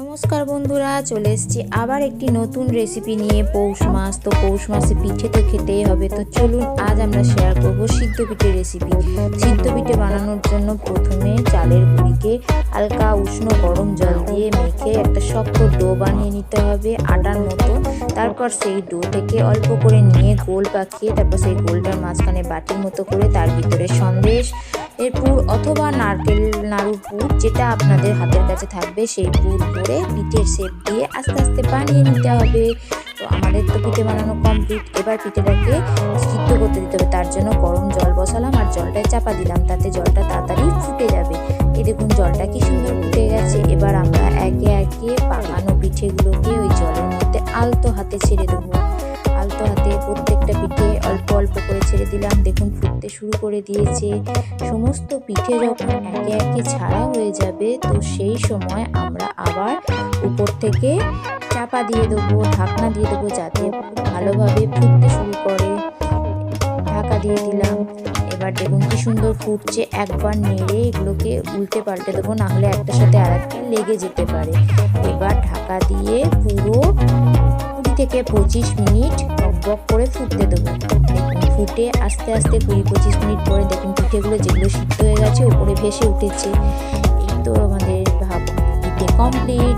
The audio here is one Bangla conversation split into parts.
নমস্কার বন্ধুরা, চলে এসেছি আবার একটি নতুন রেসিপি নিয়ে। পৌষ মাস তো পৌষ মাসে পিঠে তো খেতেই হবে। তো চলুন আজ আমরা শেয়ার করব সিদ্ধ পিঠে রেসিপি। সিদ্ধ পিঠে বানানোর জন্য প্রথমে চালের গুঁড়িকে হালকা উষ্ণ গরম জল দিয়ে মেখে একটা শক্ত ডো বানিয়ে নিতে হবে আটার মতো। তারপর সেই ডো থেকে অল্প করে নিয়ে গোল পাকিয়ে তারপর সেই গোলটার মাঝখানে বাটির মতো করে তার ভিতরে সন্দেশ এর পুর অথবা নারকেল নাড়ুর পুর, যেটা আপনাদের হাতের কাছে থাকবে সেই পুর করে পিঠের শেপ দিয়ে আস্তে আস্তে বানিয়ে নিতে হবে। তো আমাদের তো পিঠে বানানো কমপ্লিট। এবার পিঠেটাকে সিদ্ধ করতে দিতে হবে। তার জন্য গরম জল বসালাম আর জলটায় চাপা দিলাম, তাতে জলটা তাড়াতাড়ি ফুটে যাবে। এই দেখুন জলটা কি সুন্দর ফুটে গেছে। এবার আমরা একে একে পাকানো পিঠেগুলোকে ওই জলের মধ্যে আলতো হাতে ছেড়ে দেবো। আলতো হাতে প্রত্যেকটা পিঠে অল্প অল্প করে ছেড়ে দিলাম। দেখুন ফুটতে শুরু করে দিয়েছে। সমস্ত পিঠে যখন একে একে ছাড়া হয়ে যাবে তো সেই সময় আমরা আবার উপর থেকে চাপা দিয়ে দেবো, ঢাকনা দিয়ে দেবো, যাতে ভালোভাবে ফুটতে শুরু করে। ঢাকা দিয়ে দিলাম। এবার দেখুন কি সুন্দর ফুটছে। একবার নেড়ে এগুলোকে উল্টে পাল্টে দেবো, নাহলে একটার সাথে আর একটা লেগে যেতে পারে। এবার ঢাকা দিয়ে পুরো 20 থেকে 25 মিনিট বক করে ফুটতে দেবো। দেখুন ফুটে আস্তে আস্তে 20-25 মিনিট পরে দেখুন পিঠেগুলো যেগুলো সিদ্ধ হয়ে গেছে উপরে ভেসে উঠেছে। এই তো আমাদের পিঠে কমপ্লিট।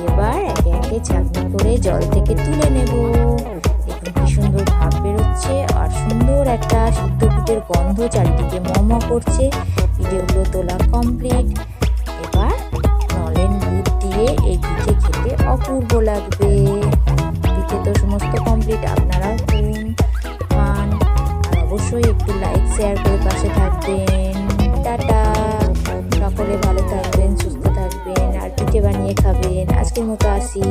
এবার একে একে ছাঁকনি করে জল থেকে তুলে নেব। দেখুন কি সুন্দর ভাব বেরোচ্ছে আর সুন্দর একটা সিদ্ধ পিঠের গন্ধ চারিদিকে ম করছে। পিঠেগুলো তোলা কমপ্লিট। এবার নলেন গুড় দিয়ে এই পিঠে খেতে অপূর্ব লাগবে। পিঠে তো সমস্ত কমপ্লিট। আপনারাও খান আর অবশ্যই একটু লাইক শেয়ার করে পাশে থাকবেন। টাটা। সকলে ভালো থাকবেন, সুস্থ থাকবেন আর পিঠে বানিয়ে খাবেন। আজকের মতো আসি।